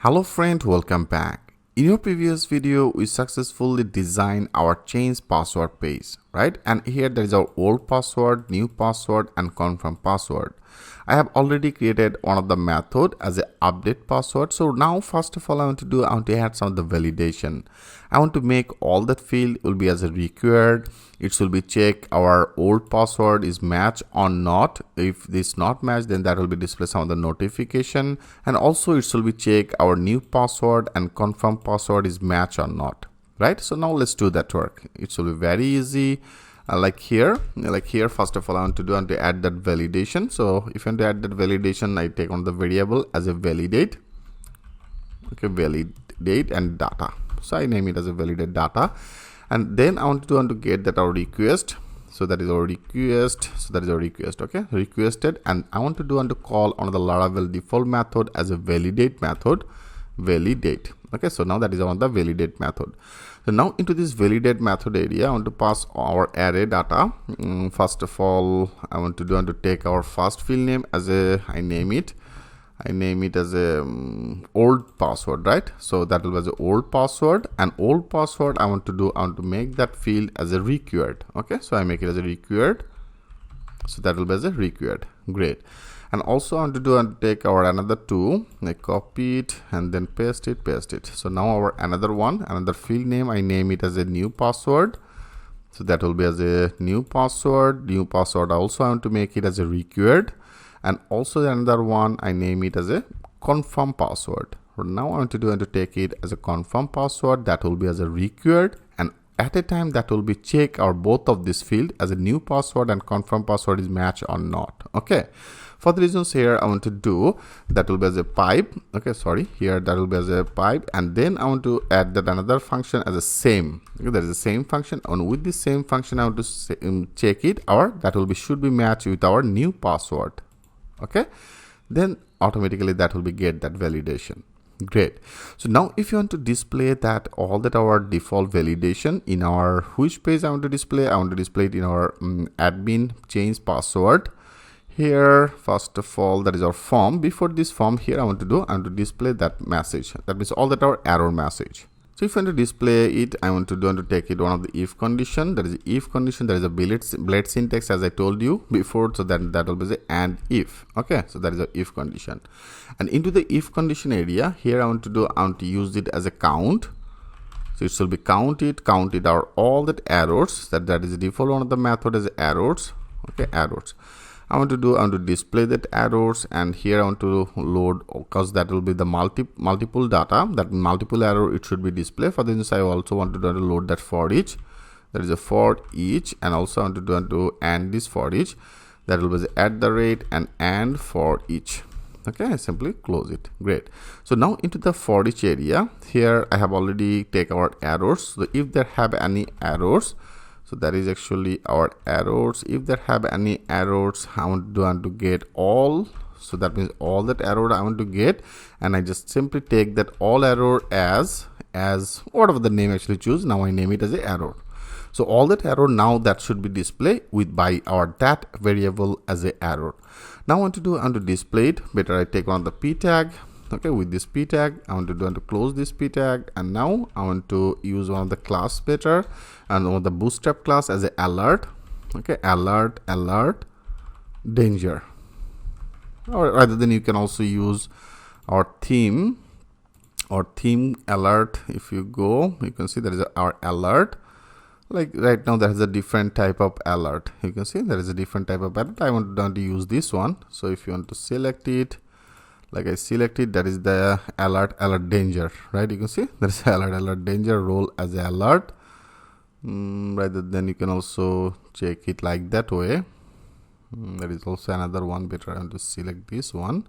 Hello friend, welcome back. In your previous video, we successfully designed our change password page, right? And here there is our old password, new password and confirm password. I have already created one of the method as an update password. So now first of all I want to add some of the validation. I want to make all that field will be as a required. It will be check our old password is match or not. If this not match, then that will be display some of the notification, and also it will be check our new password and confirm password is match or not, right? So now let's do that work. It will be very easy. Like here first of all I want to add that validation. So if you want to add that validation, I take on the variable as a validate. Okay, validate and data. So I name it as a validate data, and then I want to get that our request. So that is our request. So that is our request. Okay, requested, and I want to call on the Laravel default method as a validate method. Validate. Okay, so now that is on the validate method. So now into this validate method area, I want to pass our array data. First of all, I want to take our first field name as a I name it as a old password, right? So that will be as a old password, and old password I want to make that field as a required. Okay, so I make it as a required. So that will be as a required. Great. And also I want to take our another two, I copy it and then paste it. So now our another field name, I name it as a new password. So that will be as a new password. Also I want to make it as a required, and also another one I name it as a confirm password. Now I want to take it as a confirm password. That will be as a required, and at a time that will be check our both of this field as a new password and confirm password is match or not. Okay, for the reasons here I want to do that will be as a pipe. Okay, sorry, here that will be as a pipe, and then I want to add that another function as a same. Okay, that is the same function, and with the same function I want to check it or that will be should be matched with our new password. Okay, then automatically that will be get that validation. Great. So now if you want to display that all that our default validation in our which page I want to display it in our admin change password. Here first of all that is our form. Before this form, here I want to display that message. That means all that our error message. So if I want to display it, I want to take it one of the if condition. That is if condition. There is a blade syntax as I told you before. So that will be the and if. Okay, so that is a if condition. And into the if condition area, here I want to use it as a count. So it will be counted are all that errors. That is the default one of the method as errors. Okay, errors. I want to display that errors, and here I want to load, because that will be the multiple data, that multiple error it should be displayed. For this I also want to load that for each. That is a for each, and also I want to and this for each. That will be the at the rate and for each. Okay, I simply close it. Great. So now into the for each area, here I have already take our errors. So if there have any errors, so that is actually our errors. If there have any errors, I want to get all. So that means all that error I want to get, and I just simply take that all error as whatever the name actually choose. Now I name it as a error. So all that error now that should be displayed with by our that variable as a error. Now I want to display it. Better I take on the p tag. Okay, with this p tag I want to close this p tag, and now I want to use one of the class better, and one of the bootstrap class as a alert. Okay, alert danger, or rather than you can also use our theme alert. If you go, you can see there is our alert. Like right now there is a different type of alert. You can see there is a different type of alert. I want to use this one. So if you want to select it, like I selected, that is the alert danger, right? You can see there is alert danger role as a alert. Rather than you can also check it like that way. There is also another one. Better I want to select this one.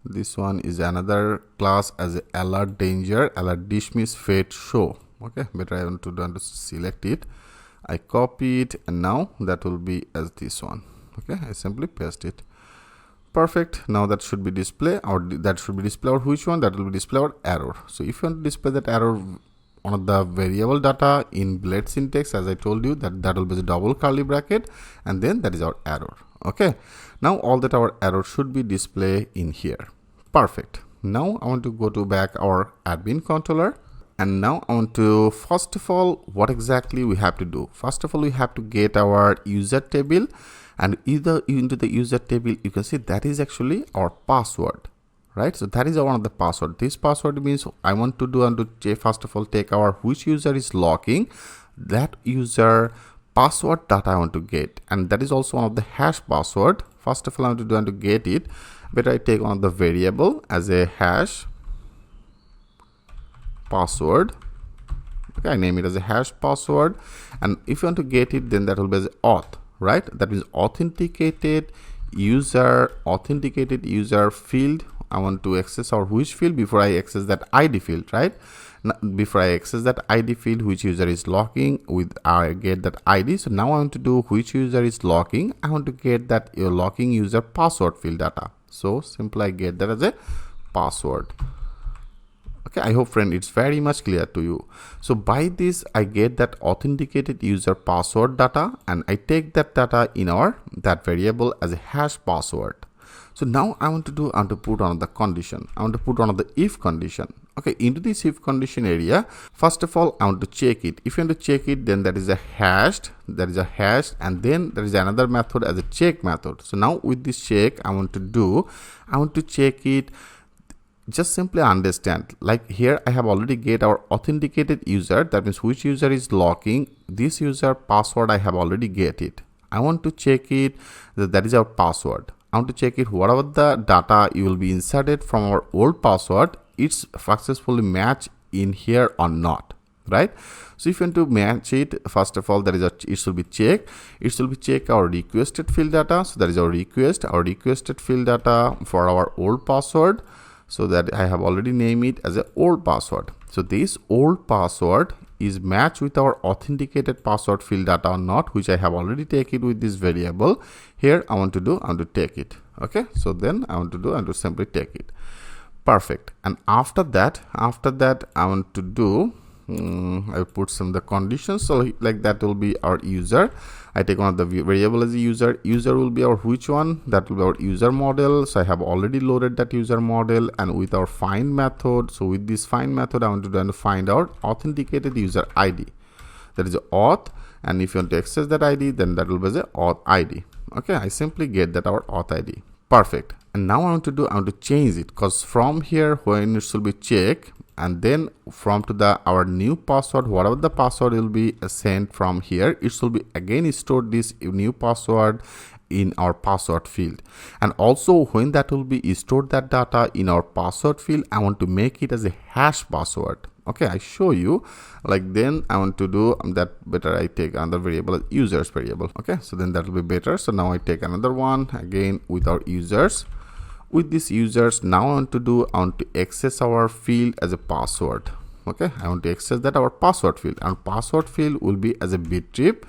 This one is another class as a alert danger, alert dismiss fade show. Okay, better I want to select it. I copy it, and now that will be as this one. Okay, I simply paste it. Perfect. Now that should be display, or that should be display or which one that will be display our error. So if you want to display that error on the variable data in blade syntax, as I told you, that will be the double curly bracket, and then that is our error. Okay, now all that our error should be displayed in here. Perfect. Now I want to go to back our admin controller. And now I want to, first of all, what exactly we have to do? First of all, we have to get our user table, and either into the user table, you can see that is actually our password, right? So that is one of the password. This password means I want to do, and to first of all take our which user is logging, that user password that I want to get, and that is also one of the hash password. First of all, I want to do and to get it. Better I take one of the variable as a hash password. Okay, I name it as a hash password, and if you want to get it, then that will be as auth, right? That is authenticated user field. I want to access our which field before I access that ID field, right? Now, before I access that ID field, which user is logging with, I get that ID. So now I want to do which user is logging. I want to get that your logging user password field data. So simply I get that as a password. Okay, I hope friend it's very much clear to you. So by this I get that authenticated user password data, and I take that data in our that variable as a hash password. So now I want to put on the condition. I want to put on the if condition. Okay, into this if condition area, first of all I want to check it. If you want to check it, then that is a hashed, and then there is another method as a check method. So now with this check I want to check it. Just simply understand, like here I have already get our authenticated user, that means which user is logging, this user password I have already get it. I want to check it, that is our password. I want to check it whatever the data you will be inserted from our old password, it's successfully match in here or not, right? So if you want to match it, first of all there is it should be check our requested field data. So that is our requested field data for our old password. So that I have already named it as an old password. So this old password is matched with our authenticated password field data or not, which I have already taken with this variable. Here I want to take it. Okay, so then I want to simply take it. Perfect. And after that I want to do I put some of the conditions. So like that will be our user. I take one of the variable as a user. User will be our which one? That will be our user model. So I have already loaded that user model, and with our find method. So with this find method, I want to find out authenticated user ID. That is auth, and if you want to access that ID, then that will be the auth ID. Okay, I simply get that our auth ID. Perfect. And now I want to change it, because from here when it should be check, and then from to our new password, whatever the password will be sent from here, it should be again stored this new password in our password field. And also when that will be stored that data in our password field, I want to make it as a hash password. Okay, I show you. Like then I want to do that. Better I take another variable as users variable. Okay, so then that will be better. So now I take another one again with our users. With these users, now I want to access our field as a password. Okay, I want to access that our password field, and password field will be as a bit trip.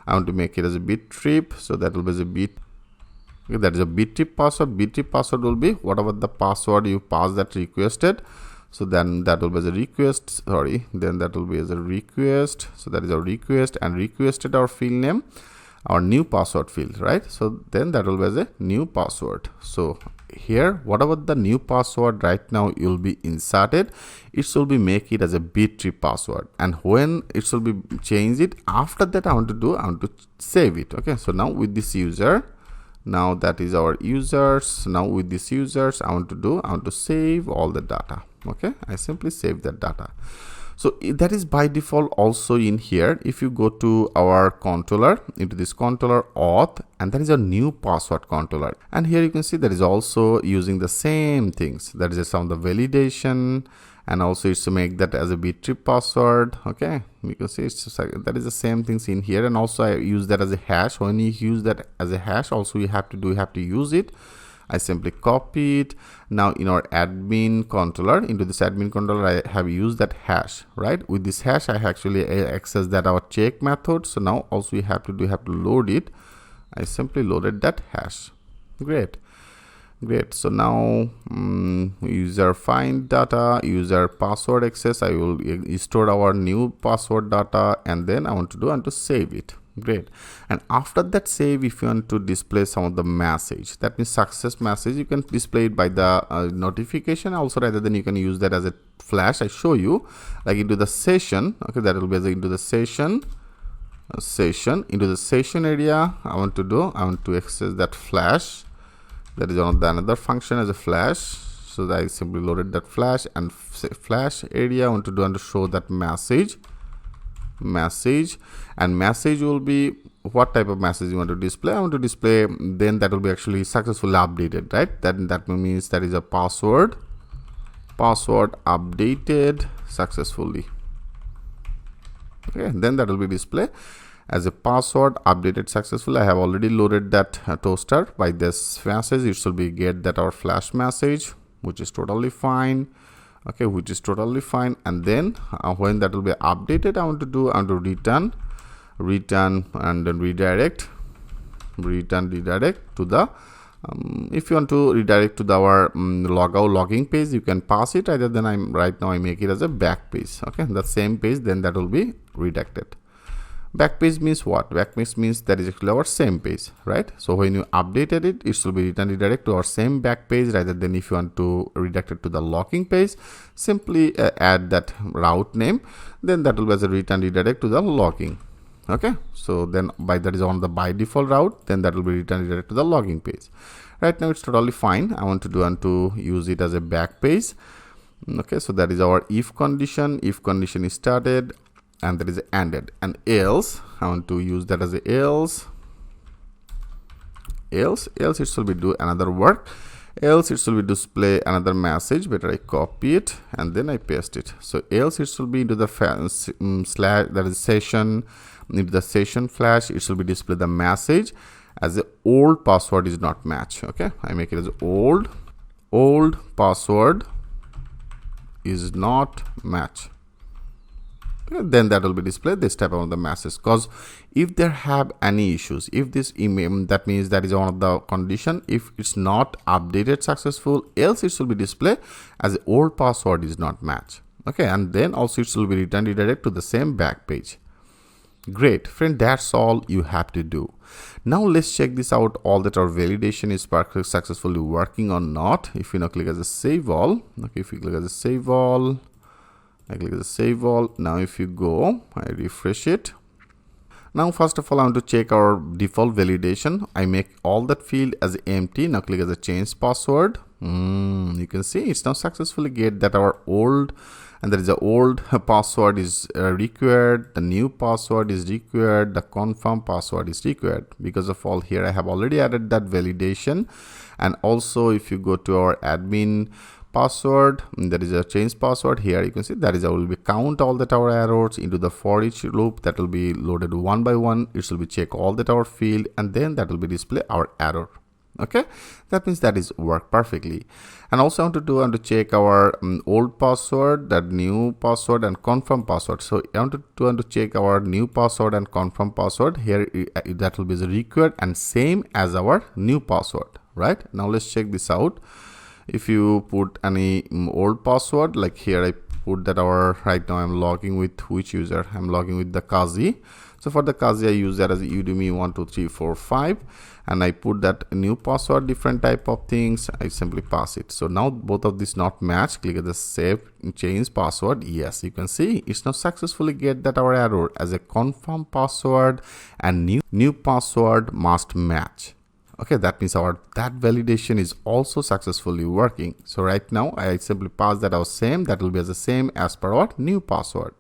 I want to make it as a bit trip, so that will be as a bit. Okay, that is a bit trip password. Bit trip password will be whatever the password you pass that requested. So then that will be as a request. Then that will be as a request. So that is a request, and requested our field name, our new password field, right? So then that will be as a new password. So here whatever the new password right now you'll be inserted, it should be make it as a bit trip password, and when it should be change it, after that I want to save it. Okay, so now with this user, now that is our users. Now with these users I want to save all the data. Okay, I simply save that data. So that is by default also in here. If you go to our controller, into this controller auth, and that is a new password controller, and here you can see that is also using the same things. That is some of the validation, and also it's to make that as a bit trip password. Okay, you can see it's just like, that is the same things in here, and also I use that as a hash. When you use that as a hash, also you have to use it. I simply copy it. Now in our admin controller, into this admin controller, I have used that hash, right? With this hash, I actually access that our check method. So now also we have to load it. I simply loaded that hash. Great. So now user find data, user password access. I will store our new password data, and then I want to save it. Great. And after that save, if you want to display some of the message, that means success message, you can display it by the notification also, rather than you can use that as a flash. I show you like into the session. Okay, that will be into the session into the session area. I want to access that flash. That is another function as a flash. So that I simply loaded that flash, and flash area I want to show that message, and message will be what type of message you want to display. I want to display, then that will be actually successfully updated, right? That means that is a password updated successfully. Okay, then that will be display as a password updated successfully. I have already loaded that toaster by this message. It should be get that our flash message, which is totally fine. Okay, which is totally fine. And then when that will be updated, I want to return and then redirect to the if you want to redirect to our logging page, you can pass it. Rather than I make it as a back page. Okay, the same page, then that will be redirected. Back page means what? Back page means that is actually our same page, right? So when you updated it, it should be redirect to our same back page, rather than if you want to redirect it to the logging page, simply add that route name, then that will be as a redirect to the logging. Okay, so then by default route, then that will be redirect to the logging page. Right now it's totally fine. I want to use it as a back page. Okay, so that is our if condition. If condition is started, and that is ended, and else I want to use that as a else it should be do another work, else it should be display another message. Better I copy it and then I paste it. So else it should be into the slash, that is session, into the session flash, it should be display the message as the old password is not match. Okay, I make it as old password is not match. Then that will be displayed this type of the message. Because if there have any issues, if this email, that means that is one of the condition, if it's not updated successful, else it should be displayed as the old password is not match. Okay, and then also it should be returned redirect to the same back page. Great friend, that's all you have to do. Now let's check this out, all that our validation is successfully working or not. If you now click as a save all, okay, if you click as a save all, I click the save all. Now if you go, I refresh it. Now first of all, I want to check our default validation. I make all that field as empty. Now click as a change password. You can see it's now successfully get that our old, and there is a old password is required, the new password is required, the confirm password is required. Because of all here, I have already added that validation. And also if you go to our admin password, there is a change password. Here you can see that is I will be count all that our errors into the for each loop, that will be loaded one by one. It will be check all that our field, and then that will be display our error. Okay, that means that is work perfectly. And also I want to check our old password, that new password, and confirm password. So I want to check our new password and confirm password. Here that will be the required and same as our new password. Right now let's check this out. If you put any old password, like here I put that our, right now I'm logging with which user? I'm logging with the Kazi. So for the Kazi, I use that as Udemy 12345, and I put that new password, different type of things. I simply pass it. So now both of these not match. Click at the save change password. Yes, you can see it's now successfully get that our error as a confirm password and new password must match. Okay, that means that validation is also successfully working. So right now I simply pass that our same, that will be as the same as per our new password.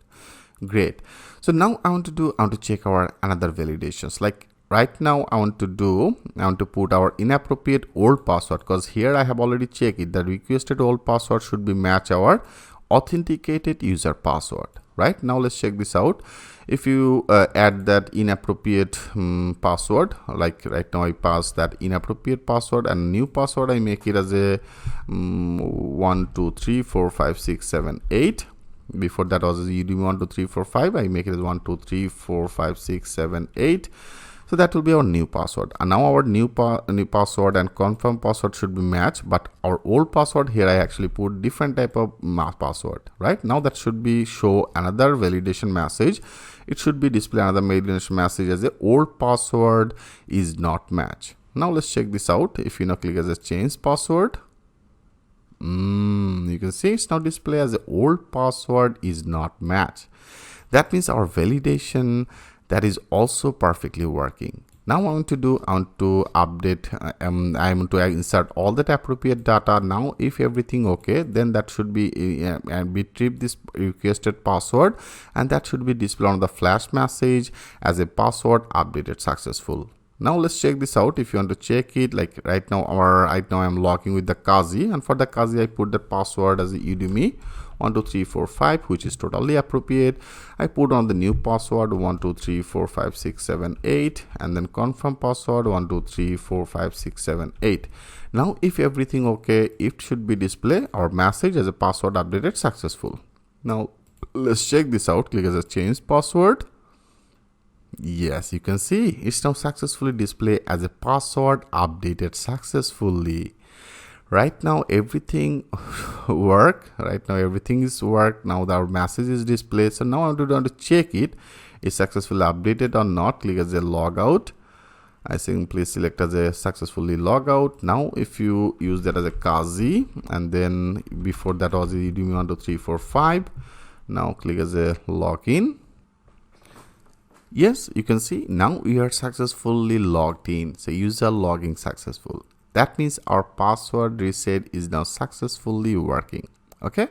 Great. So now I want to check our another validations. Like right now I want to put our inappropriate old password, because here I have already checked it. The requested old password should be match our authenticated user password. Right now let's check this out. If you add that inappropriate password, like right now I pass that inappropriate password, and new password I make it as a 1 2 3 4 5 6 7 8. Before that was Udemy 1 2 3 4 5. I make it as 1 2 3 4 5 6 7 8. So that will be our new password. And now our new password and confirm password should be matched, but our old password here I actually put different type of password, right? Now that should be show another validation message. It should be display another validation message as the old password is not matched. Now let's check this out. If you now click as a change password, you can see it's now display as the old password is not matched. That means our validation that is also perfectly working. Now I want to update, I want to insert all that appropriate data. Now if everything okay, then that should be retrieve this requested password, and that should be displayed on the flash message as a password updated successful. Now let's check this out. If you want to check it, like right now I'm logging with the Kazi, and for the Kazi I put the password as a Udemy 12345, which is totally appropriate. I put on the new password 1234567 and then confirm password 1234567. Now if everything okay, it should be display our message as a password updated successful. Now let's check this out. Click as a change password. Yes, you can see it's now successfully displayed as a password updated successfully. Right now everything work. Right now everything is work. Now our message is displayed. So now I'm going to check it is successfully updated or not. Click as a logout. I simply select as a successfully logout. Now if you use that as a Kazi, and then before that was a Udemy 12345. Now click as a login. Yes, you can see now we are successfully logged in. So user logging successful. That means our password reset is now successfully working. Okay,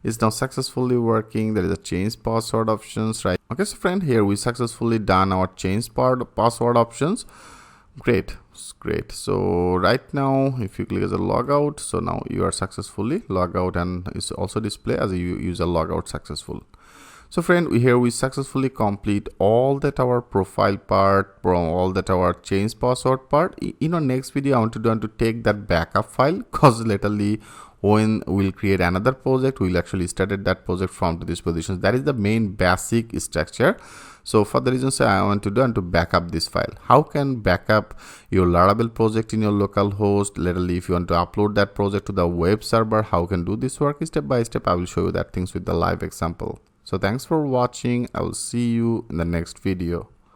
it's now successfully working. There is a change password options, right? Okay, so friend, here we successfully done our change password options. Great. So right now if you click as a logout, so now you are successfully log out, and it's also display as a user logout successful. So friend, here we successfully complete all that our profile part, all that our change password part. In our next video, I want to take that backup file, because laterly when we'll create another project, we'll actually started that project from to this position. That is the main basic structure. So for the reasons I want to back up this file. How can backup your Laravel project in your local host? Laterally, if you want to upload that project to the web server, how can do this work step by step? I will show you that things with the live example. So thanks for watching. I will see you in the next video.